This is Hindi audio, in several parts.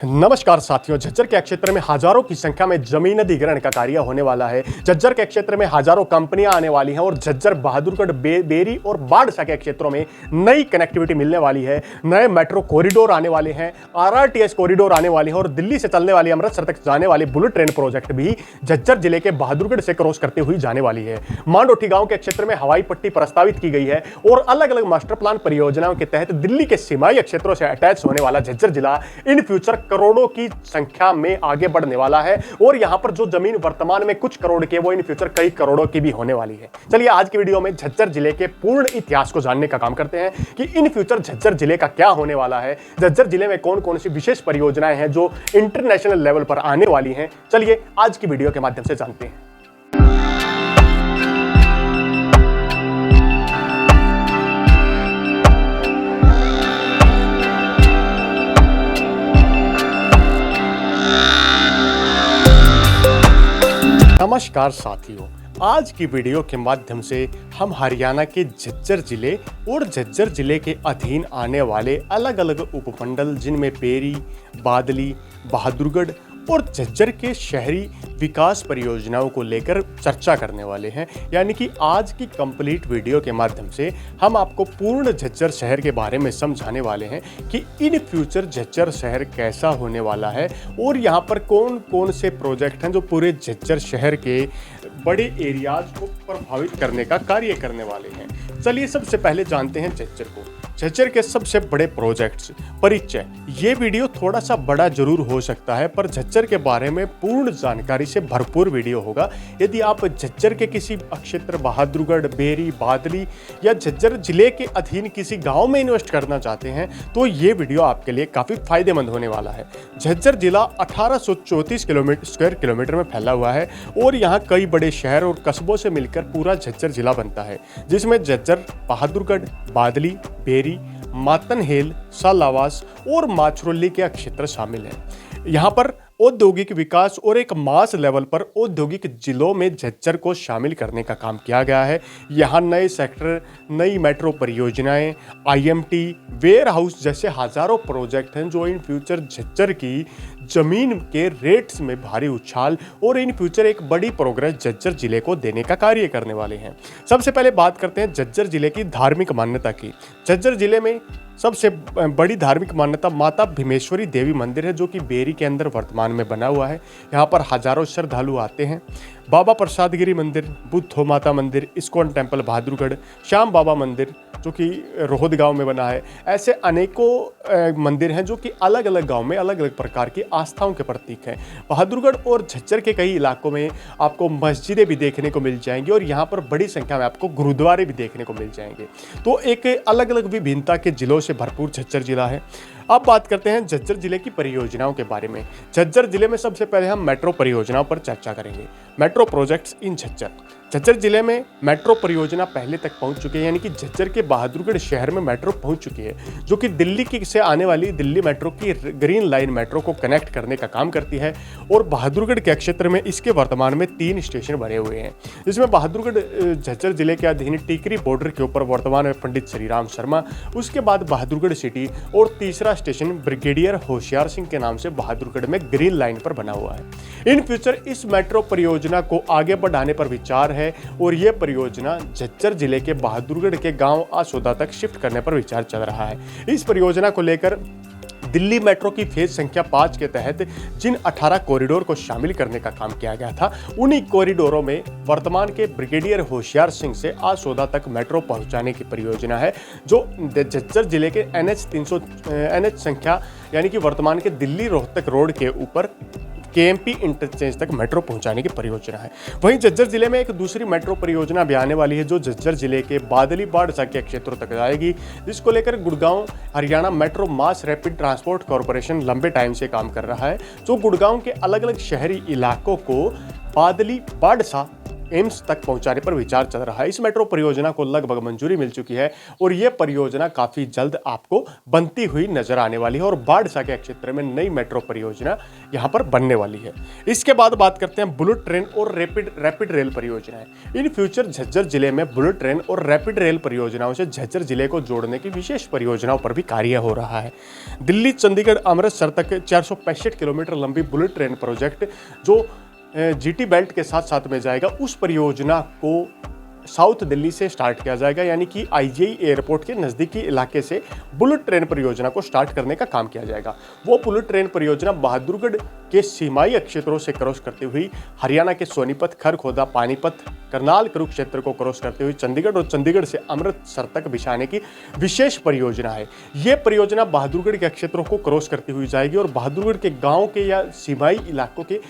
नमस्कार साथियों, झज्जर के क्षेत्र में हजारों की संख्या में जमीन अधिग्रहण का कार्य होने वाला है। झज्जर के क्षेत्र में हजारों कंपनियां आने वाली हैं और झज्जर, बहादुरगढ़, बेरी और बाढ़सा के क्षेत्रों में नई कनेक्टिविटी मिलने वाली है। नए मेट्रो कॉरिडोर आने वाले हैं, आरआरटीएस कॉरिडोर आने वाली है और दिल्ली से चलने वाली अमृतसर तक जाने वाली बुलेट ट्रेन प्रोजेक्ट भी झज्जर जिले के बहादुरगढ़ से क्रॉस करते हुए जाने वाली है। मांडोठी गांव के क्षेत्र में हवाई पट्टी प्रस्तावित की गई है और अलग अलग मास्टर प्लान परियोजनाओं के तहत दिल्ली के सीमाई क्षेत्रों से अटैच होने वाला झज्जर जिला इन फ्यूचर करोड़ों की संख्या में आगे बढ़ने वाला है। और यहां पर जो जमीन वर्तमान में कुछ करोड़ की है, वो इन फ्यूचर कई करोड़ों की भी होने वाली है। चलिए आज की वीडियो में झज्जर जिले के पूर्ण इतिहास को जानने का काम करते हैं कि इन फ्यूचर झज्जर जिले का क्या होने वाला है। झज्जर जिले में कौन कौन सी विशेष परियोजनाएं हैं जो इंटरनेशनल लेवल पर आने वाली हैं। चलिए आज की वीडियो के माध्यम से जानते हैं। नमस्कार साथियों, आज की वीडियो के माध्यम से हम हरियाणा के झज्जर जिले और झज्जर जिले के अधीन आने वाले अलग अलग उपमंडल जिनमें पेरी, बादली, बहादुरगढ़ और झज्जर के शहरी विकास परियोजनाओं को लेकर चर्चा करने वाले हैं। यानी कि आज की कंप्लीट वीडियो के माध्यम से हम आपको पूर्ण झज्जर शहर के बारे में समझाने वाले हैं कि इन फ्यूचर झज्जर शहर कैसा होने वाला है और यहाँ पर कौन कौन से प्रोजेक्ट हैं जो पूरे झज्जर शहर के बड़े एरियाज को प्रभावित करने का कार्य करने वाले हैं। चलिए सबसे पहले जानते हैं झज्जर को। झज्जर के सबसे बड़े प्रोजेक्ट्स परिचय। ये वीडियो थोड़ा सा बड़ा जरूर हो सकता है, पर झज्जर के बारे में पूर्ण जानकारी से भरपूर वीडियो होगा। यदि आप झज्जर के किसी क्षेत्र बहादुरगढ़, बेरी, बादली या झज्जर जिले के अधीन किसी गांव में इन्वेस्ट करना चाहते हैं तो ये वीडियो आपके लिए काफ़ी फायदेमंद होने वाला है। झज्जर जिला 1834 स्क्वायर किलोमीटर में फैला हुआ है और यहाँ कई बड़े शहर और कस्बों से मिलकर पूरा झज्जर जिला बनता है, जिसमें झज्जर, बहादुरगढ़, बादली, बेरी, मातनहेल, सालावास और माछरोली के क्षेत्र शामिल हैं। यहाँ पर औद्योगिक विकास और एक मास लेवल पर औद्योगिक जिलों में झज्जर को शामिल करने का काम किया गया है। यहाँ नए सेक्टर, नई मेट्रो परियोजनाएं, आईएमटी, वेयर हाउस जैसे हजारों प्रोजेक्ट हैं जो इन फ्यूचर झज्जर की जमीन के रेट्स में भारी उछाल और इन फ्यूचर एक बड़ी प्रोग्रेस झज्जर जिले को देने का कार्य करने वाले हैं। सबसे पहले बात करते हैं झज्जर जिले की धार्मिक मान्यता की। झज्जर जिले में सबसे बड़ी धार्मिक मान्यता माता भीमेश्वरी देवी मंदिर है, जो कि बेरी के अंदर वर्तमान में बना हुआ है। यहाँ पर हजारों श्रद्धालु आते हैं। बाबा प्रसादगिरी मंदिर, बुद्धो माता मंदिर, इस्कॉन टेम्पल बहादुरगढ़, श्याम बाबा मंदिर जो कि रोहद गांव में बना है। ऐसे अनेकों मंदिर हैं जो कि अलग अलग गांव में अलग अलग प्रकार की आस्थाओं के प्रतीक हैं। बहादुरगढ़ और झज्जर के कई इलाकों में आपको मस्जिदें भी देखने को मिल जाएंगी और यहाँ पर बड़ी संख्या में आपको गुरुद्वारे भी देखने को मिल जाएंगे। तो एक अलग अलग विभिन्नता के जिलों से भरपूर झज्जर जिला है। अब बात करते हैं झज्जर जिले की परियोजनाओं के बारे में। झज्जर जिले में सबसे पहले हम मेट्रो परियोजनाओं पर चर्चा करेंगे। Metro projects in Jhajjar. Jhajjar जिले में मेट्रो परियोजना पहले तक पहुंच चुकी है, यानी कि झज्जर के बहादुरगढ़ शहर में मेट्रो पहुंच चुकी है, जो कि दिल्ली की से आने वाली दिल्ली मेट्रो की ग्रीन लाइन मेट्रो को कनेक्ट करने का काम करती है। और बहादुरगढ़ के क्षेत्र में इसके वर्तमान में 3 स्टेशन बने हुए हैं, जिसमें बहादुरगढ़ झज्जर जिले के अधीन टिकरी बॉर्डर के ऊपर वर्तमान में पंडित श्रीराम शर्मा, उसके बाद बहादुरगढ़ सिटी और तीसरा स्टेशन ब्रिगेडियर होशियार सिंह के नाम से बहादुरगढ़ में ग्रीन लाइन पर बना हुआ है। इन फ्यूचर इस मेट्रो परियोजना को आगे बढ़ाने पर विचार है और यह परियोजना झज्जर जिले के बहादुरगढ़ के गांव आसोदा तक शिफ्ट करने पर विचार चल रहा है। इस परियोजना को लेकर दिल्ली मेट्रो की फेज संख्या 5 के तहत जिन 18 कॉरिडोर को शामिल करने का काम किया गया था, उन्हीं कॉरिडोरों में वर्तमान के ब्रिगेडियर होशियार सिंह से आसोदा तक मेट्रो पहुंचाने की परियोजना है, जो झज्जर जिले के NH संख्या यानी कि वर्तमान के दिल्ली रोहतक रोड के ऊपर KMP इंटरचेंज तक मेट्रो पहुंचाने की परियोजना है। वहीं झज्जर जिले में एक दूसरी मेट्रो परियोजना भी आने वाली है, जो झज्जर जिले के बादली, बाढ़सा के क्षेत्रों तक जाएगी, जिसको लेकर Gurgaon Haryana metro mass rapid transport corporation लंबे टाइम से काम कर रहा है, जो गुड़गांव के अलग अलग शहरी इलाकों को बादली, बाढ़सा एम्स तक पहुंचाने पर विचार चल रहा है। इस मेट्रो परियोजना को लगभग मंजूरी मिल चुकी है और यह परियोजना काफी जल्द आपको बनती हुई नजर आने वाली है और बाढ़सा के क्षेत्र में नई मेट्रो परियोजना यहां पर बनने वाली है। इसके बाद बात करते हैं बुलेट ट्रेन और रैपिड रेल परियोजनाएं। इन फ्यूचर झज्जर जिले में बुलेट ट्रेन और रैपिड रेल परियोजनाओं से झज्जर जिले को जोड़ने की विशेष परियोजनाओं पर भी कार्य हो रहा है। दिल्ली चंडीगढ़ अमृतसर तक 465 किलोमीटर लंबी बुलेट ट्रेन प्रोजेक्ट जो जीटी बेल्ट के साथ साथ में जाएगा, उस परियोजना को साउथ दिल्ली से स्टार्ट किया जाएगा, यानी कि आईजीआई एयरपोर्ट के नज़दीकी इलाके से बुलेट ट्रेन परियोजना को स्टार्ट करने का काम किया जाएगा। वो बुलेट ट्रेन परियोजना बहादुरगढ़ के सीमाई क्षेत्रों से क्रॉस करते हुए हरियाणा के सोनीपत, खरखोदा, पानीपत, करनाल, कुरुक्षेत्र को क्रॉस करते हुए चंडीगढ़ और चंडीगढ़ से अमृतसर तक बिछाने की विशेष परियोजना है। ये परियोजना बहादुरगढ़ के क्षेत्रों को क्रॉस करती हुई जाएगी और बहादुरगढ़ के गाँव के या सीमाई इलाकों के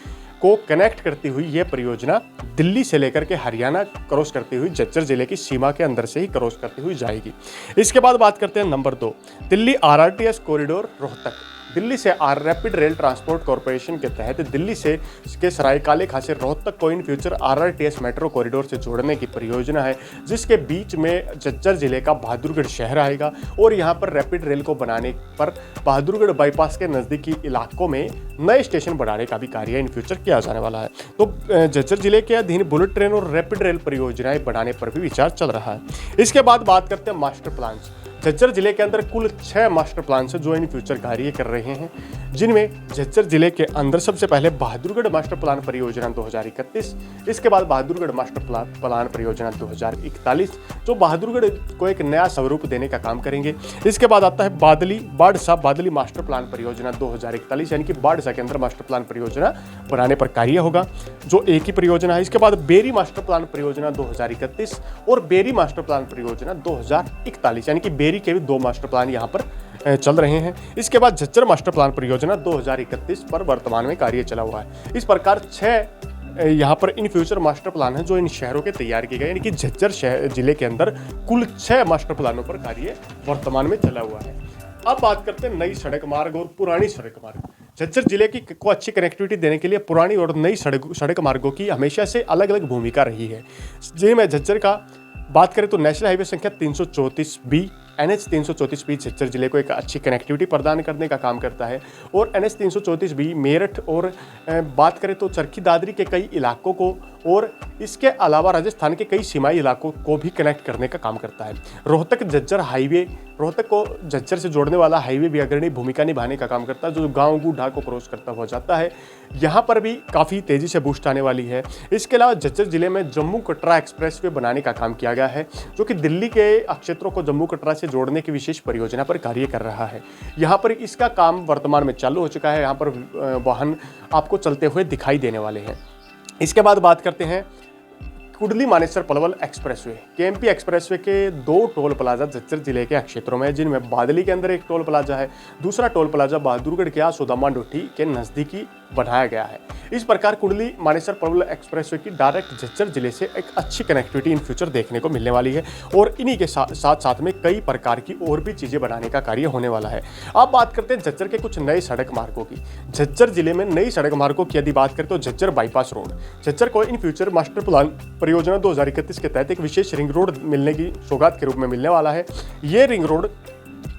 को कनेक्ट करती हुई यह परियोजना दिल्ली से लेकर के हरियाणा क्रॉस करती हुई झज्जर जिले की सीमा के अंदर से ही क्रॉस करती हुई जाएगी। इसके बाद बात करते हैं number 2, Delhi RRTS corridor Rohtak. Delhi से रैपिड रेल ट्रांसपोर्ट कॉरपोरेशन के तहत दिल्ली से के सरायकाले खासी रोहतक को in future RRTS metro corridor से जोड़ने की परियोजना है, जिसके बीच में झज्जर जिले का बहादुरगढ़ शहर आएगा और यहाँ पर रैपिड रेल को बनाने पर बहादुरगढ़ बाईपास के नज़दीकी इलाकों में नए स्टेशन बढ़ाने का भी कार्य इन फ्यूचर किया जाने वाला है। तो झज्जर जिले के अधीन बुलेट ट्रेन और रैपिड रेल परियोजनाएं बढ़ाने पर भी विचार चल रहा है। इसके बाद बात करते हैं मास्टर प्लान। झज्जर जिले के अंदर कुल 6 मास्टर प्लान से जो इन फ्यूचर कार्य कर रहे हैं, जिनमें झज्जर जिले के अंदर सबसे पहले बहादुरगढ़ मास्टर प्लान परियोजना 2031, इसके बाद बहादुरगढ़ मास्टर प्लान परियोजना 2041 जो बहादुरगढ़ को एक नया स्वरूप देने का काम करेंगे। इसके बाद आता है बाढ़सा बादली मास्टर प्लान परियोजना 2041, यानी कि बाढ़सा के अंदर मास्टर प्लान परियोजना बनाने पर कार्य होगा, जो एक ही परियोजना है। इसके बाद बेरी मास्टर प्लान परियोजना 2031 और बेरी मास्टर प्लान परियोजना 2041, यानी कि बेरी के भी 2 मास्टर प्लान यहाँ पर चल रहे हैं। इसके बाद झज्जर मास्टर प्लान परियोजना 2031 पर वर्तमान में कार्य चला हुआ है। इस प्रकार 6 यहाँ पर इन फ्यूचर मास्टर प्लान है जो इन शहरों के तैयार किए गए, यानी कि झज्जर जिले के अंदर कुल 6 मास्टर प्लानों पर कार्य वर्तमान में चला हुआ है। अब बात करते हैं नई सड़क मार्ग और पुरानी सड़क मार्ग। झज्जर जिले की को अच्छी कनेक्टिविटी देने के लिए पुरानी और नई सड़क मार्गों की हमेशा से अलग अलग भूमिका रही है। जिनमें झज्जर का बात करें तो नेशनल हाईवे संख्या 334B NH 334B झज्जर जिले को एक अच्छी कनेक्टिविटी प्रदान करने का काम करता है और NH 334B मेरठ और बात करें तो चरखी दादरी के कई इलाकों को और इसके अलावा राजस्थान के कई सीमाई इलाकों को भी कनेक्ट करने का काम करता है। रोहतक झज्जर हाईवे रोहतक को झज्जर से जोड़ने वाला हाईवे भी अग्रणी भूमिका निभाने का काम करता है, जो गाँव गूढ़ा को क्रॉस करता हुआ जाता है। यहाँ पर भी काफ़ी तेज़ी से बूस्ट आने वाली है। इसके अलावा झज्जर जिले में जम्मू कटरा एक्सप्रेसवे बनाने का काम किया गया है, जो कि दिल्ली के क्षेत्रों को जम्मू कटरा से जोड़ने की विशेष परियोजना पर कार्य कर रहा है। यहाँ पर इसका काम वर्तमान में चालू हो चुका है। यहाँ पर वाहन आपको चलते हुए दिखाई देने वाले हैं। इसके बाद बात करते हैं Kundli Manesar Palwal expressway. KMP expressway के 2 टोल प्लाजा झज्जर जिले के क्षेत्रों में, जिनमें बादली के अंदर एक टोल प्लाजा है, दूसरा टोल प्लाजा बहादुरगढ़ के सुदामा डोठी के नज़दीकी बनाया गया है। इस प्रकार कुडली मानेसर पलवल एक्सप्रेसवे की डायरेक्ट झज्जर जिले से एक अच्छी कनेक्टिविटी इन फ्यूचर देखने को मिलने वाली है और इन्हीं के साथ में कई प्रकार की और भी चीज़ें बनाने का कार्य होने वाला है। अब बात करते हैं झज्जर के कुछ नए सड़क मार्गों की। झज्जर जिले में नई सड़क मार्गों की यदि बात करें तो झज्जर बाईपास रोड झज्जर को इन फ्यूचर मास्टर प्लान परियोजना 2031 के तहत एक विशेष रिंग रोड मिलने की सौगात के रूप में मिलने वाला है। ये रिंग रोड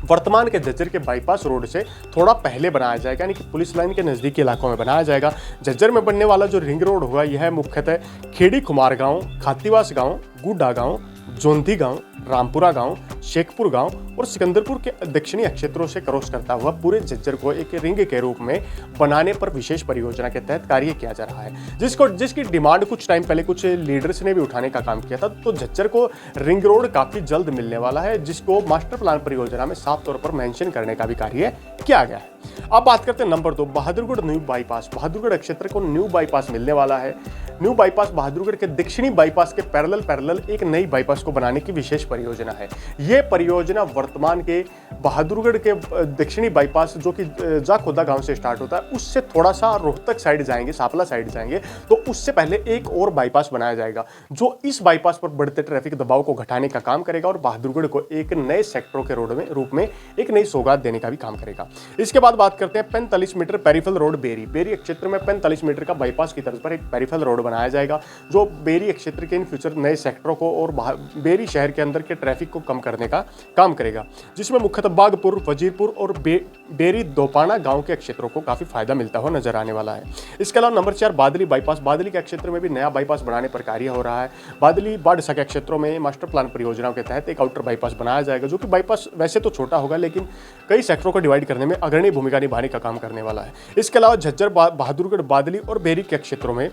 वर्तमान के झज्जर के बाईपास रोड से थोड़ा पहले बनाया जाएगा, यानी कि पुलिस लाइन के नज़दीकी इलाकों में बनाया जाएगा। झज्जर में बनने वाला जो रिंग रोड होगा यह मुख्यतः खेड़ी कुमार गांव, खातीवास गांव, गुड्डा गांव, जोंधी गांव, रामपुरा गांव, शेखपुर गांव और सिकंदरपुर के दक्षिणी क्षेत्रों से क्रॉस करता हुआ पूरे झज्जर को एक रिंग के रूप में बनाने पर विशेष परियोजना के तहत कार्य किया जा रहा है, जिसकी डिमांड कुछ टाइम पहले कुछ लीडर्स ने भी उठाने का काम किया था। तो झज्जर को रिंग रोड काफी जल्द मिलने वाला है, जिसको मास्टर प्लान परियोजना में साफ तौर पर मेंशन करने का भी कार्य किया गया है। अब बात करते हैं number 2 Bahadurgarh new bypass. Bahadurgarh क्षेत्र को न्यू बाईपास मिलने वाला है। न्यू बाईपास बहादुरगढ़ के दक्षिणी बाईपास के पैरेलल एक नई बाईपास को बनाने की विशेष परियोजना है। ये परियोजना वर्तमान के बहादुरगढ़ के दक्षिणी बाईपास जो कि जाखोदा गांव से स्टार्ट होता है उससे थोड़ा सा रोहतक साइड जाएंगे, सापला साइड जाएंगे, तो उससे पहले एक और बाईपास बनाया जाएगा जो इस बाईपास पर बढ़ते ट्रैफिक दबाव को घटाने का काम करेगा और बहादुरगढ़ को एक नए सेक्टरों के रूप में एक नई सौगात देने का भी काम करेगा। इसके बाद बात करते हैं 45 मीटर पेरिफेरल रोड बेरी क्षेत्र में 45 मीटर का बाईपास की तर्ज पर एक पेरिफेरल रोड बनाया जाएगा जो बेरी क्षेत्र के इन फ्यूचर नए सेक्टरों को और बेरी शहर के अंदर के ट्रैफिक को कम करने का काम करेगा, जिसमें मुख्यतः बागपुर, वजीरपुर और बेरी दोपाना गांव के क्षेत्रों को काफी फायदा मिलता हुआ नजर आने वाला है। इसके अलावा नंबर 4 बादली बाईपास। बादली के क्षेत्र में भी नया बाईपास बनाने पर कार्य हो रहा है। बादली बाड़सा के क्षेत्रों में मास्टर प्लान परियोजनाओं के तहत एक आउटर बाईपास बनाया जाएगा जो कि बाईपास वैसे तो छोटा होगा लेकिन कई सेक्टरों को डिवाइड करने में अग्रणी भूमिका निभाने का काम करने वाला है। इसके अलावा झज्जर, बहादुरगढ़, बादली और बेरी के क्षेत्रों में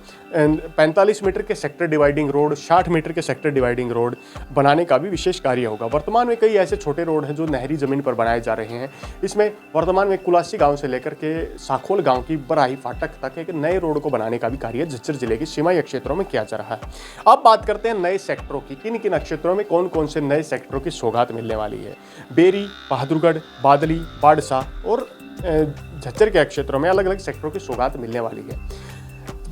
45 मीटर के सेक्टर डिवाइडिंग रोड, 60 मीटर के सेक्टर डिवाइडिंग रोड बनाने का भी विशेष कार्य होगा। वर्तमान में कई ऐसे छोटे रोड हैं जो नहरी जमीन पर बनाए जा रहे हैं। इसमें वर्तमान में कुलासी गांव से लेकर के साखोल गांव की बराही फाटक तक एक नए रोड को बनाने का भी कार्य झज्जर जिले के सीमाई क्षेत्रों में किया जा रहा है। अब बात करते हैं नए सेक्टरों की, किन किन क्षेत्रों में कौन कौन से नए सेक्टरों की सौगात मिलने वाली है। बेरी, बहादुरगढ़, बादली, बाड़सा और झज्जर के क्षेत्रों में अलग अलग सेक्टरों की सौगात मिलने वाली है।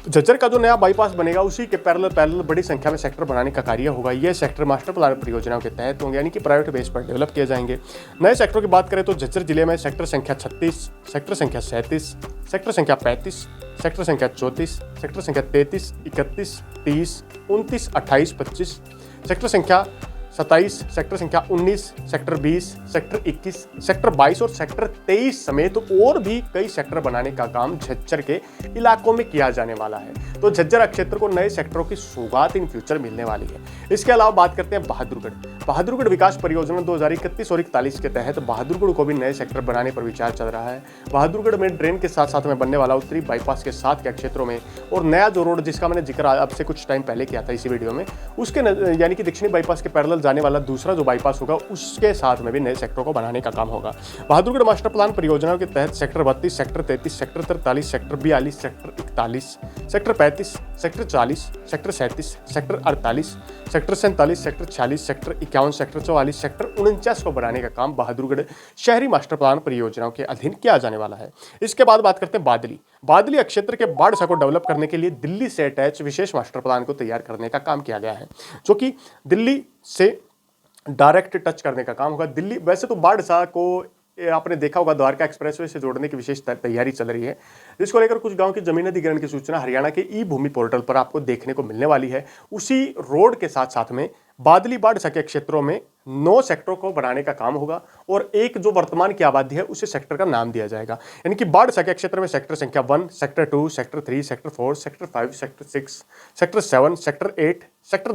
झज्जर का जो नया बाईपास बनेगा उसी के पैरेलल बड़ी संख्या में सेक्टर बनाने का कार्य होगा। यह सेक्टर मास्टर प्लान परियोजनाओं के तहत होंगे, यानी कि प्राइवेट बेस पर डेवलप किए जाएंगे। नए सेक्टरों की बात करें तो झज्जर जिले में सेक्टर संख्या 36, सेक्टर संख्या 37, सेक्टर संख्या 35, सेक्टर संख्या 34, सेक्टर संख्या 33, 31, 30, 29, 28, 25, सेक्टर संख्या 27, सेक्टर संख्या 19, सेक्टर 20, सेक्टर 21, सेक्टर 22 और सेक्टर 23 समेत और भी कई सेक्टर बनाने का काम झज्जर के इलाकों में किया जाने वाला है। तो झज्जर क्षेत्र को नए सेक्टरों की सौगात इन फ्यूचर मिलने वाली है। इसके अलावा बात करते हैं बहादुरगढ़। बहादुरगढ़ विकास परियोजना 2031 और 41 के तहत बहादुरगढ़ को भी नए सेक्टर बनाने पर विचार चल रहा है। बहादुरगढ़ में ट्रेन के साथ साथ में बनने वाला उत्तरी बाईपास के साथ के क्षेत्रों में और नया जो रोड जिसका मैंने जिक्र अब से कुछ टाइम पहले किया था इसी वीडियो में, उसके यानी कि दक्षिणी बाईपास के पैरेलल जाने वाला दूसरा जो बाईपास होगा उसके साथ में भी नए सेक्टरों को बनाने का काम होगा। बहादुरगढ़ मास्टर प्लान परियोजनाओं के तहत sector 32, sector 33, sector 43, sector 42, sector 41, sector 35, sector 40, sector 37, sector 48, sector 47, sector 46, sector 51, sector 44, sector 49 को बनाने का काम बहादुरगढ़ शहरी मास्टर प्लान परियोजनाओं के अधीन किया जाने वाला है। इसके बाद बात करते हैं बादली क्षेत्र के बाड़सा को डेवलप करने के लिए दिल्ली से अटैच विशेष मास्टर प्लान को तैयार करने का काम किया गया है, जो कि दिल्ली से डायरेक्ट टच करने का काम होगा। दिल्ली वैसे तो बाड़सा को आपने देखा होगा द्वारका एक्सप्रेसवे से जोड़ने की विशेष तैयारी चल रही है, जिसको लेकर कुछ गांव की जमीन अधिग्रहण की सूचना हरियाणा के ई भूमि पोर्टल पर आपको देखने को मिलने वाली है। उसी रोड के साथ साथ में बादली बाड़सा के क्षेत्रों में 9 सेक्टरों को बनाने का काम होगा और एक जो वर्तमान की आबादी है उसे सेक्टर का नाम दिया जाएगा, यानी कि बाड़सा के क्षेत्र में सेक्टर संख्या 1, sector 2, sector 3, sector 4, sector 5, sector 6, sector 7, sector 8, sector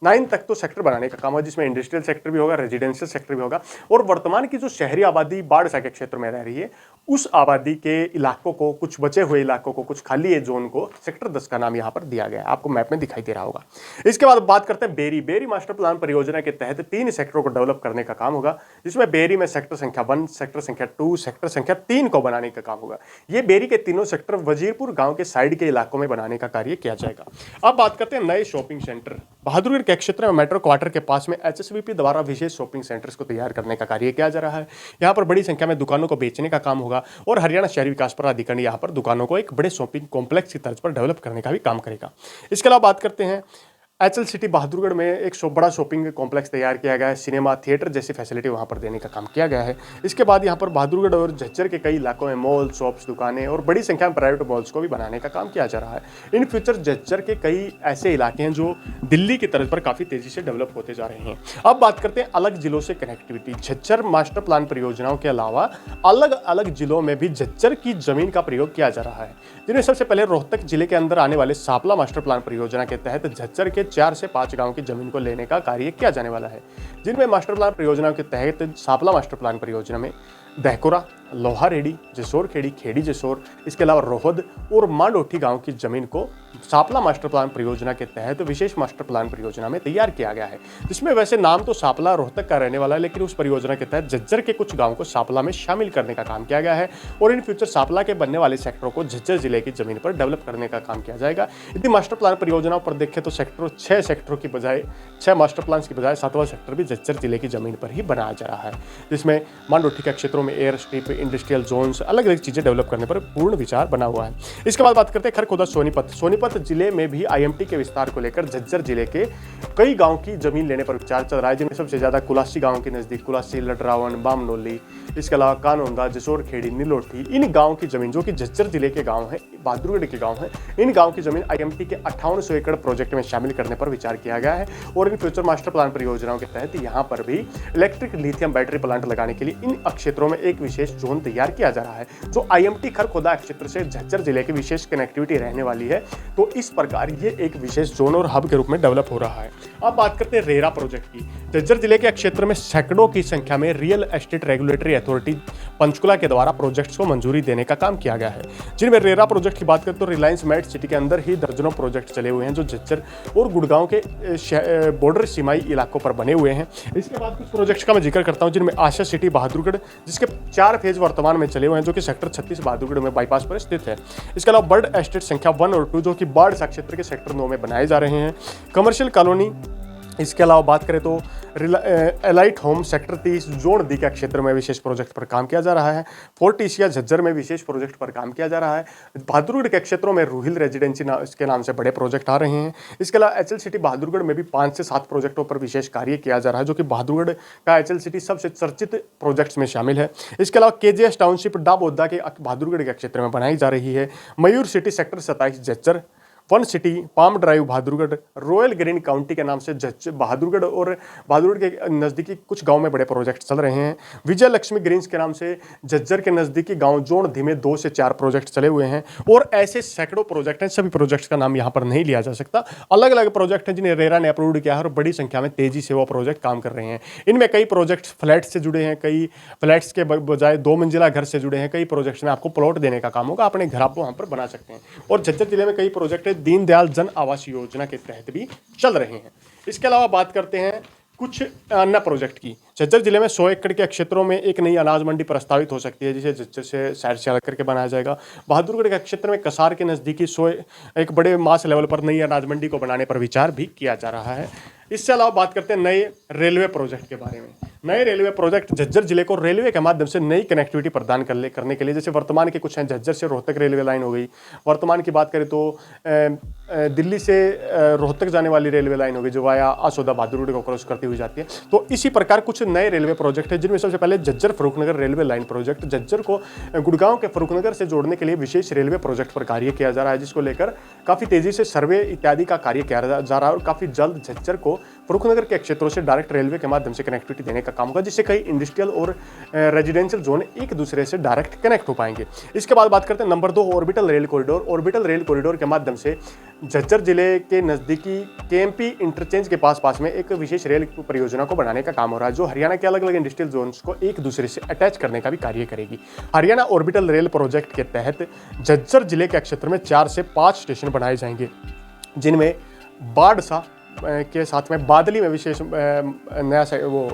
9 तक तो सेक्टर बनाने का काम होगा, जिसमें इंडस्ट्रियल सेक्टर भी होगा, रेजिडेंशियल सेक्टर भी होगा। और वर्तमान की जो शहरी आबादी बाड़सा के क्षेत्र में रह रही है उस आबादी के इलाकों को, कुछ बचे हुए इलाकों को, कुछ खाली जोन को सेक्टर 10 का नाम यहाँ पर दिया गया है, आपको मैप में दिखाई दे रहा होगा। इसके बाद बात करते हैं बेरी मास्टर प्लान परियोजना के तहत 3 सेक्टरों को डेवलप करने का काम होगा, जिसमें बेरी में सेक्टर संख्या 1, सेक्टर संख्या 2, सेक्टर संख्या 3 को बनाने का काम होगा। ये बेरी के तीनों सेक्टर वजीरपुर गांव के साइड के इलाकों में बनाने का कार्य किया जाएगा। अब बात करते हैं नए शॉपिंग सेंटर। बहादुरगढ़ के क्षेत्र में मेट्रो क्वार्टर के पास में HSVP द्वारा विशेष शॉपिंग सेंटर्स को तैयार करने का कार्य किया जा रहा है। यहाँ पर बड़ी संख्या में दुकानों को बेचने का काम होगा और हरियाणा शहरी विकास प्राधिकरण यहाँ पर दुकानों को एक बड़े शॉपिंग कॉम्प्लेक्स की तर्ज पर डेवलप करने का भी काम करेगा। इसके अलावा बात करते हैं HL सिटी बहादुरगढ़ में एक बड़ा शॉपिंग कॉम्प्लेक्स तैयार किया गया है, सिनेमा थिएटर जैसी फैसिलिटी वहां पर देने का काम किया गया है। इसके बाद यहां पर बहादुरगढ़ और झज्जर के कई इलाकों में मॉल, शॉप्स, दुकानें और बड़ी संख्या में प्राइवेट मॉल्स को भी बनाने का काम किया जा रहा है। इन फ्यूचर झज्जर के कई ऐसे इलाके हैं जो दिल्ली की तर्ज पर काफी तेजी से डेवलप होते जा रहे हैं। अब बात करते हैं अलग जिलों से कनेक्टिविटी। झज्जर मास्टर प्लान परियोजनाओं के अलावा अलग अलग जिलों में भी झज्जर की जमीन का प्रयोग किया जा रहा है, जिनमें सबसे पहले रोहतक जिले के अंदर आने वाले सापला मास्टर प्लान परियोजना के तहत झज्जर के 4 से 5 गांव की जमीन को लेने का कार्य किया जाने वाला है, जिनमें मास्टर प्लान परियोजना के तहत सापला मास्टर प्लान परियोजना में दहकोरा, लोहारेडी, जसोर खेड़ी, खेड़ी जसोर, इसके अलावा रोहद और मांडोठी गांव की जमीन को सापला मास्टर प्लान परियोजना के तहत विशेष मास्टर प्लान परियोजना में तैयार किया गया है, जिसमें वैसे नाम तो सापला रोहतक का रहने वाला है, लेकिन उस परियोजना के तहत झज्जर के कुछ गांवों को सापला में शामिल करने का काम किया गया है और इन फ्यूचर सापला के बनने वाले सेक्टरों को झज्जर जिले की जमीन पर डेवलप करने का काम किया जाएगा। यदि मास्टर प्लान परियोजनाओं पर देखें तो छह सेक्टरों की बजाय, 6 मास्टर प्लान की बजाय 7वां सेक्टर भी झज्जर जिले की जमीन पर ही बनाया जा रहा है, जिसमें मांडोठी के क्षेत्रों में एयर स्ट्रिप, इंडस्ट्रियल जोन्स, अलग अलग चीजें डेवलप करने पर पूर्ण विचार बना हुआ है। इसके बाद बात करते हैं खरखोदा सोनीपत जिले में भी IMT के विस्तार को लेकर झज्जर जिले के कई गांव की जमीन लेने पर विचार चल रहा है, जिनमें सबसे ज्यादा कुलासी गांव के नजदीक कुलासी, लडरावन, बामनोली, इसके अलावा कानोंदा, जसोर खेड़ी, नीलोठी, इन गांव की जमीन जो कि झज्जर जिले के गांव हैं, बहादुरगढ़ के गांव हैं, इन गांव की जमीन IMT के 5800 एकड़ प्रोजेक्ट में शामिल करने पर विचार किया गया है और इन फ्यूचर मास्टर प्लान परियोजनाओं के तहत यहां पर भी इलेक्ट्रिक लिथियम बैटरी प्लांट लगाने के लिए इन क्षेत्रों में एक विशेष जोन तैयार किया जा रहा है, जो IMT खरखोदा क्षेत्र से झज्जर जिले की विशेष कनेक्टिविटी रहने वाली है। तो इस प्रकार ये एक विशेष जोन और हब के रूप में डेवलप हो रहा है। अब बात करते हैं रेरा प्रोजेक्ट की। झज्जर जिले के क्षेत्र में सैकड़ों की संख्या में real estate regulatory authority Panchkula के द्वारा प्रोजेक्ट्स को मंजूरी देने का काम किया गया है, जिनमें रेरा प्रोजेक्ट की बात करें तो रिलायंस मेट सिटी के अंदर ही दर्जनों प्रोजेक्ट चले हुए हैं, जो झज्जर और गुड़गांव के बॉर्डर सीमाई इलाकों पर बने हुए हैं। इसके बाद कुछ प्रोजेक्ट्स का मैं जिक्र करता हूं, जिनमें आशा सिटी बहादुरगढ़, जिसके 4 फेज वर्तमान में चले हुए हैं, जो कि सेक्टर 36 बहादुरगढ़ में बाईपास पर स्थित है। इसके अलावा बर्ड एस्टेट संख्या 1 और 2 जो कि बाढ़सा क्षेत्र के सेक्टर 9 में बनाए जा रहे हैं। कमर्शियल कॉलोनी, इसके अलावा बात करें तो एलाइट होम सेक्टर 30 जोन दी के क्षेत्र में विशेष प्रोजेक्ट पर काम किया जा रहा है। फोर्ट एशिया झज्जर में विशेष प्रोजेक्ट पर काम किया जा रहा है। बहादुरगढ़ के क्षेत्रों में रूहिल रेजिडेंसी इसके नाम से बड़े प्रोजेक्ट आ रहे हैं। इसके अलावा HL सिटी बहादुरगढ़ में भी 5 से 7 प्रोजेक्टों पर विशेष कार्य किया जा रहा है, जो कि बहादुरगढ़ का HL सिटी सबसे चर्चित प्रोजेक्ट्स में शामिल है। इसके अलावा KGS टाउनशिप डाबोदा के बहादुरगढ़ के क्षेत्र में बनाई जा रही है। Mayur city sector 27 Jhajjar, one city palm drive Bahadurgarh, royal green county के नाम से बहादुरगढ़ और बहादुरगढ़ के नज़दीकी कुछ गांव में बड़े प्रोजेक्ट चल रहे हैं। विजय लक्ष्मी ग्रीन्स के नाम से झज्जर के नज़दीकी गांव जोड़ धीमे 2 से 4 प्रोजेक्ट चले हुए हैं और ऐसे सैकड़ों प्रोजेक्ट हैं। सभी प्रोजेक्ट्स का नाम यहाँ पर नहीं लिया जा सकता। अलग अलग प्रोजेक्ट हैं जिन्हें रेरा ने अप्रूव किया है और बड़ी संख्या में तेजी से वो प्रोजेक्ट काम कर रहे हैं। इनमें कई प्रोजेक्ट फ्लैट से जुड़े हैं, कई फ्लैट्स के बजाय 2 मंजिला घर से जुड़े हैं, कई प्रोजेक्ट्स में आपको प्लॉट देने का काम होगा, अपने घर आप वहाँ पर बना सकते हैं। और झज्जर जिले में कई प्रोजेक्ट दीनदयाल जन आवास योजना के तहत भी चल रहे हैं। इसके अलावा बात करते हैं कुछ अन्य प्रोजेक्ट की। झज्जर जिले में 100 एकड़ के क्षेत्रों में एक नई अनाज मंडी प्रस्तावित हो सकती है, जिसे झज्जर से साइड से अलग करके बनाया जाएगा। बहादुरगढ़ के क्षेत्र में कसार के नज़दीकी एक बड़े मास लेवल पर नई अनाज मंडी को बनाने पर विचार भी किया जा रहा है। इससे अलावा बात करते हैं नए रेलवे प्रोजेक्ट के बारे में। नए रेलवे प्रोजेक्ट झज्जर जिले को रेलवे के माध्यम से नई कनेक्टिविटी प्रदान करने के लिए, जैसे वर्तमान के कुछ हैं, झज्जर से रोहतक रेलवे लाइन हो गई। वर्तमान की बात करें तो दिल्ली से रोहतक जाने वाली रेलवे लाइन हो गई, जो वाया आसोदा बहादुरगढ़ को क्रॉस करती हुई जाती है। तो इसी प्रकार कुछ नए रेलवे प्रोजेक्ट है, जिनमें सबसे पहले Jhajjar Farrukhnagar railway line project. Jhajjar को गुड़गांव के फरूखनगर से जोड़ने के लिए विशेष रेलवे प्रोजेक्ट पर कार्य किया जा रहा है, जिसको लेकर काफ़ी तेजी से सर्वे इत्यादि का कार्य किया जा रहा है और काफ़ी जल्द झज्जर को फरूखनगर के क्षेत्रों से डायरेक्ट रेलवे के माध्यम से कनेक्टिविटी देने का काम होगा, जिससे कई इंडस्ट्रियल और रेजिडेंशियल जोन एक दूसरे से डायरेक्ट कनेक्ट हो पाएंगे। इसके बाद बात करते हैं number 2 orbital rail corridor. Orbital rail corridor के माध्यम से झज्जर जिले के नज़दीकी KMP इंटरचेंज के पास में एक विशेष रेल परियोजना को बनाने का काम हो रहा है, जो हरियाणा के अलग अलग इंडस्ट्रियल जोन्स को एक दूसरे से अटैच करने का भी कार्य करेगी। हरियाणा ऑर्बिटल रेल प्रोजेक्ट के तहत झज्जर जिले के क्षेत्र में 4 से 5 स्टेशन बनाए जाएंगे, जिनमें बाढ़सा के साथ में बादली में विशेष नया वो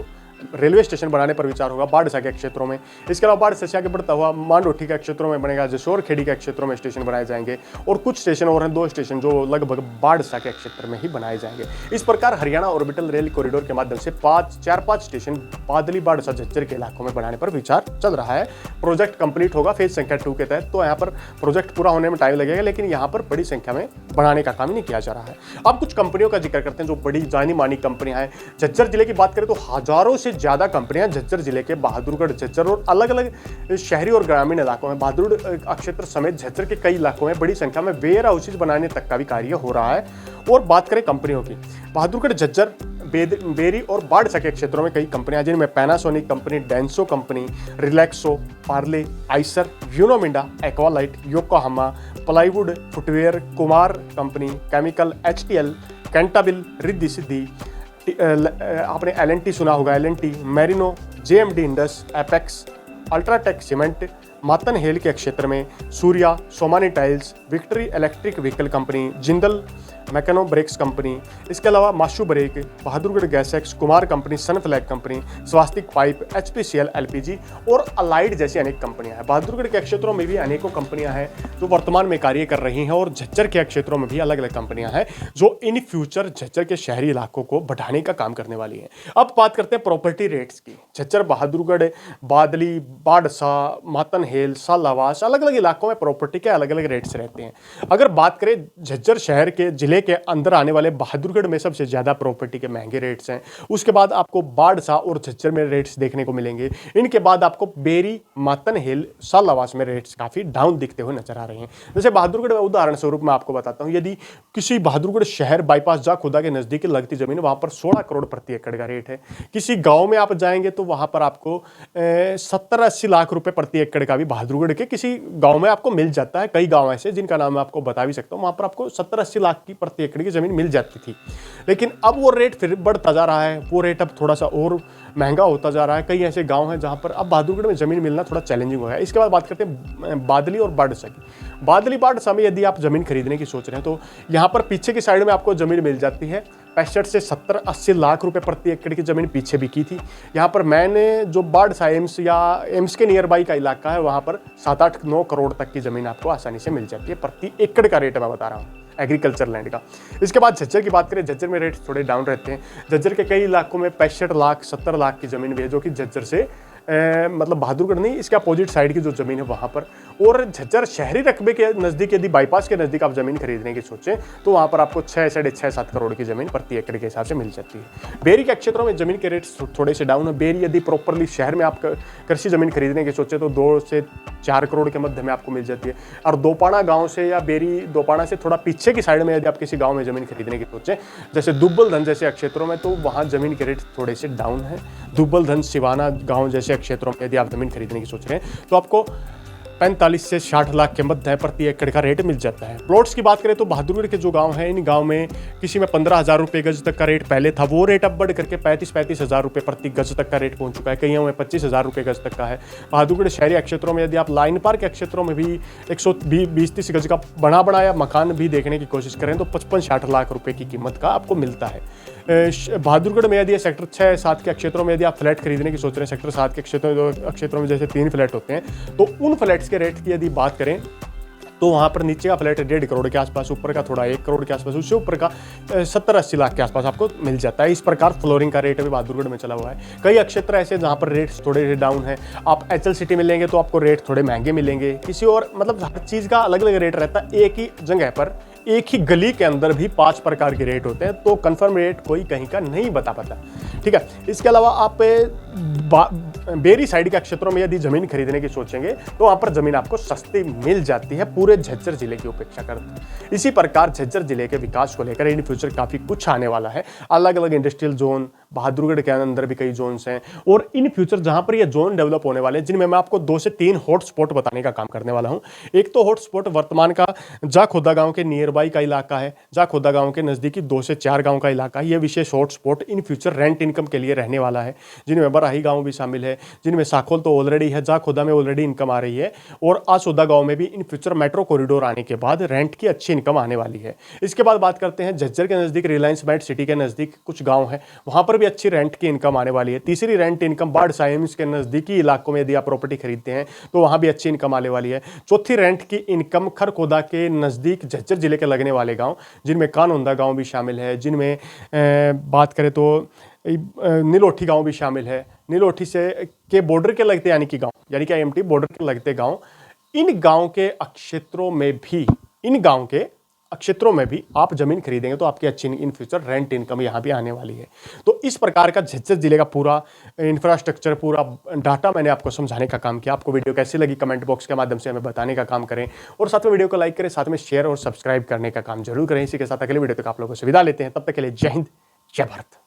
रेलवे स्टेशन बनाने पर विचार होगा बाढ़सा के क्षेत्रों में। इसके अलावा बाढ़सा से आगे बढ़ता हुआ मांडोठी के क्षेत्रों में बनेगा, जसोर खेड़ी के क्षेत्रों में स्टेशन बनाए जाएंगे और कुछ स्टेशन और हैं 2 स्टेशन जो लगभग बाढ़सा के क्षेत्र में ही बनाए जाएंगे। इस प्रकार हरियाणा ऑर्बिटल रेल कॉरिडोर के माध्यम से 4-5 स्टेशन बादली बाढ़सा झज्जर के इलाकों में बनाने पर विचार चल रहा है। प्रोजेक्ट कंप्लीट होगा फेज संख्या 2 के तहत, तो यहाँ पर प्रोजेक्ट पूरा होने में टाइम लगेगा, लेकिन यहाँ पर बड़ी संख्या में बनाने का काम नहीं किया जा रहा है। अब कुछ कंपनियों का जिक्र करते हैं जो बड़ी जानी मानी कंपनियां हैं। झज्जर जिले की बात करें तो हजारों से ज्यादा कंपनियां झज्जर जिले के बहादुरगढ़, झज्जर और अलग अलग शहरी और ग्रामीण इलाकों में, बहादुरगढ़ क्षेत्र समेत झज्जर के कई इलाकों में बड़ी संख्या में वेयर हाउसेज बनाने तक का भी कार्य हो रहा है। और बात करें कंपनियों की, बहादुरगढ़, झज्जर, बेरी और बाढ़सा के क्षेत्रों में कई कंपनियां, जिनमें Panasonic company, Denso company, Relaxo, Parle, Eicher, UnoMinda, Aqualite, Yokohama, plywood, footwear, Kumar company, chemical, HTL, Cantabil, Riddhi Siddhi, आपने LNT सुना होगा, LNT, Merino, JMD Indus, Apex, UltraTech cement, Matanhail के क्षेत्र में Surya, Somani tiles, Victory electric vehicle company, Jindal Mechano brakes company, इसके अलावा Masu brake, Bahadurgarh Gasex, Kumar company, Sunflag company, Swastik pipe, HPCL LPG और अलाइड जैसी अनेक कंपनियां हैं। बहादुरगढ़ के क्षेत्रों में भी अनेकों कंपनियां हैं जो वर्तमान में कार्य कर रही हैं और झज्जर के क्षेत्रों में भी अलग अलग कंपनियां हैं जो इन फ्यूचर झज्जर के शहरी इलाकों को बढ़ाने का काम करने वाली हैं। अब बात करते हैं प्रॉपर्टी रेट्स की। झज्जर, बहादुरगढ़, बादली, बाड़सा, मातन हेल, सालावास, अलग अलग इलाकों में प्रॉपर्टी के अलग अलग रेट्स रहते हैं। अगर बात करें झज्जर शहर के जिले के अंदर आने वाले बहादुरगढ़ में सबसे ज्यादा प्रॉपर्टी के महंगे रेट्स हैं। उसके बाद आपको बाड़सा और झज्जर में रेट्स देखने को मिलेंगे। इनके बाद आपको बेरी, मातन हेल, सालावास में रेट्स काफी डाउन दिखते हुए नजर आ रहे हैं। जैसे बहादुरगढ़ में उदाहरण स्वरूप मैं आपको बताता हूं, यदि किसी बहादुरगढ़ शहर बाईपास जाखुदा के नजदीक लगती जमीन, वहां पर 16 करोड़ प्रति एकड़ का रेट है। किसी गांव में आप जाएंगे तो वहां पर आपको 70-80 लाख रुपए प्रति एकड़ का भी बहादुरगढ़ के किसी गांव में आपको मिल जाता है। कई गांव ऐसे जिनका नाम मैं आपको बता भी सकता हूं, वहां पर आपको 70-80 लाख की प्रति एकड़ की जमीन मिल जाती थी। लेकिन अब वो रेट फिर बढ़ता जा रहा है, वो रेट अब थोड़ा सा और महंगा होता जा रहा है। कई ऐसे गांव हैं जहां पर अब बहादुरगढ़ में जमीन मिलना थोड़ा चैलेंजिंग हो गया है। इसके बाद बात करते हैं बादली और बाड़सा की। बादली बाड़सा में यदि आप जमीन खरीदने की सोच रहे हैं तो यहां पर पीछे की साइड में आपको जमीन मिल जाती है 65 से 70-80 लाख रुपए प्रति एकड़ की जमीन पीछे बिकी थी। यहाँ पर मैंने जो बाड़सा एम्स या एम्स के नियर बाई का इलाका है, वहां पर 7-8-9 करोड़ तक की जमीन आपको आसानी से मिल जाती है। प्रति एकड़ का रेट मैं बता रहा हूँ एग्रीकल्चर लैंड का। इसके बाद झज्जर की बात करें, झज्जर में रेट थोड़े डाउन रहते हैं। झज्जर के कई इलाकों में 65 लाख 70 लाख की जमीन भी है, जो कि झज्जर से मतलब बहादुरगढ़ नहीं, इसके अपोजिट साइड की जो जमीन है वहां पर। और झज्जर शहरी रकबे के नजदीक, यदि बाईपास के नजदीक आप जमीन खरीदने की सोचें तो वहां पर आपको 6-6.5-7 करोड़ की जमीन प्रति एकड़ के हिसाब से मिल जाती है। बेरी के क्षेत्रों में जमीन के रेट्स थोड़े से डाउन है। बेरी यदि प्रॉपरली शहर में आप कृषि जमीन खरीदने की सोचे तो 2 से 4 करोड़ के मध्य में आपको मिल जाती है। और दोपाणा गांव से या बेरी दोपाणा से थोड़ा पीछे की साइड में यदि आप किसी गांव में जमीन खरीदने की सोचें, जैसे दुब्बलधन जैसे क्षेत्रों में, तो वहां जमीन के रेट थोड़े से डाउन है। दुब्बलधन, सिवाना गांव जैसे क्षेत्रों में यदि आप जमीन खरीदने की सोच रहे हैं तो आपको 45 से 60 लाख के मध्य प्रति एकड़ का रेट मिल जाता है। प्लॉट्स की बात करें तो बहादुरगढ़ के जो गांव हैं, इन गांव में किसी में 15,000 रुपये गज तक का रेट पहले था, वो रेट अब बढ़ करके 35 हज़ार रुपये प्रति गज तक का रेट पहुंच चुका है। कईयों में 25,000 रुपये गज तक का है। बहादुरगढ़ शहरी क्षेत्रों में यदि आप लाइन पार के क्षेत्रों में भी 120-30 गज का बनाया मकान भी देखने की कोशिश करें तो 55-60 लाख रुपये की कीमत का आपको मिलता है। बहादुरगढ़ में यदि सेक्टर 6-7 के क्षेत्रों में यदि आप फ्लैट खरीदने की सोच रहे हैं, सेक्टर 7 के क्षेत्रों में जैसे 3 फ्लैट होते हैं, तो उन फ्लैट्स के रेट की यदि बात करें तो वहाँ पर नीचे का फ्लैट 1.5 करोड़ के आसपास, ऊपर का थोड़ा 1 करोड़ के आसपास, उससे ऊपर का 70-80 लाख के आसपास आपको मिल जाता है। इस प्रकार फ्लोरिंग का रेट अभी बहादुरगढ़ में चला हुआ है। कई क्षेत्र ऐसे जहाँ पर रेट्स थोड़े डाउन है। आप HL सिटी में लेंगे तो आपको रेट थोड़े महंगे मिलेंगे। किसी और मतलब हर चीज़ का अलग अलग रेट रहता है। एक ही जगह पर एक ही गली के अंदर भी 5 प्रकार के रेट होते हैं, तो कंफर्म रेट कोई कहीं का नहीं बता पाता। ठीक है, इसके अलावा आप बेरी साइड के क्षेत्रों में यदि जमीन खरीदने की सोचेंगे तो वहां पर जमीन आपको सस्ती मिल जाती है पूरे झज्जर जिले की उपेक्षा करते। इसी प्रकार झज्जर जिले के विकास को लेकर इन फ्यूचर काफी कुछ आने वाला है। अलग अलग इंडस्ट्रियल जोन, बहादुरगढ़ के अंदर भी कई जोन्स हैं, और इन फ्यूचर जहां पर ये जोन डेवलप होने वाले हैं, जिनमें मैं आपको 2 से 3 हॉटस्पॉट बताने का काम करने वाला हूं। एक तो हॉटस्पॉट वर्तमान का जाखोदा गांव के नियर बाई का इलाका है। जाखोदा गांव के नजदीकी 2 से 4 गांव का इलाका है। यह विशेष hotspot in future rent income के लिए रहने वाला है, जिनमें बराही गांव भी शामिल है, जिनमें साखोल तो ऑलरेडी है, जाखोदा में ऑलरेडी इनकम आ रही है, और आसोदा गांव में भी इन फ्यूचर मेट्रो कॉरिडोर आने के बाद रेंट की अच्छी इनकम आने वाली है। इसके बाद बात करते हैं झज्जर के नजदीक रिलायंस मेट सिटी के नजदीक कुछ गांव है, वहां पर भी अच्छी रेंट की इनकम आने वाली है। तीसरी रेंट इनकम बाड़सा एम्स के नजदीकी इलाकों में यदि आप प्रॉपर्टी खरीदते हैं तो वहां भी अच्छी इनकम आने वाली है। चौथी रेंट की इनकम खरखोदा के नजदीक झज्जर जिले के लगने वाले गांव, जिनमें कानोंदा गांव भी शामिल है, जिनमें बात करें तो नीलोठी गांव भी शामिल है। नीलोठी से के बॉर्डर के लगते यानी कि गांव, यानी कि IMT बॉर्डर के लगते गांव, इन गांव के क्षेत्रों में भी, इन गांव के क्षेत्रों में भी आप जमीन खरीदेंगे तो आपकी अच्छी इन फ्यूचर रेंट इनकम यहां भी आने वाली है। तो इस प्रकार का झज्जर जिले का पूरा इंफ्रास्ट्रक्चर, पूरा डाटा मैंने आपको समझाने का काम किया। आपको वीडियो कैसी लगी कमेंट बॉक्स के माध्यम से हमें बताने का काम करें, और साथ में वीडियो को लाइक करें, साथ में शेयर और सब्सक्राइब करने का काम जरूर करें। इसी के साथ अगले वीडियो तक आप लोगों से विदा लेते हैं। तब तक के लिए जय हिंद, जय भारत।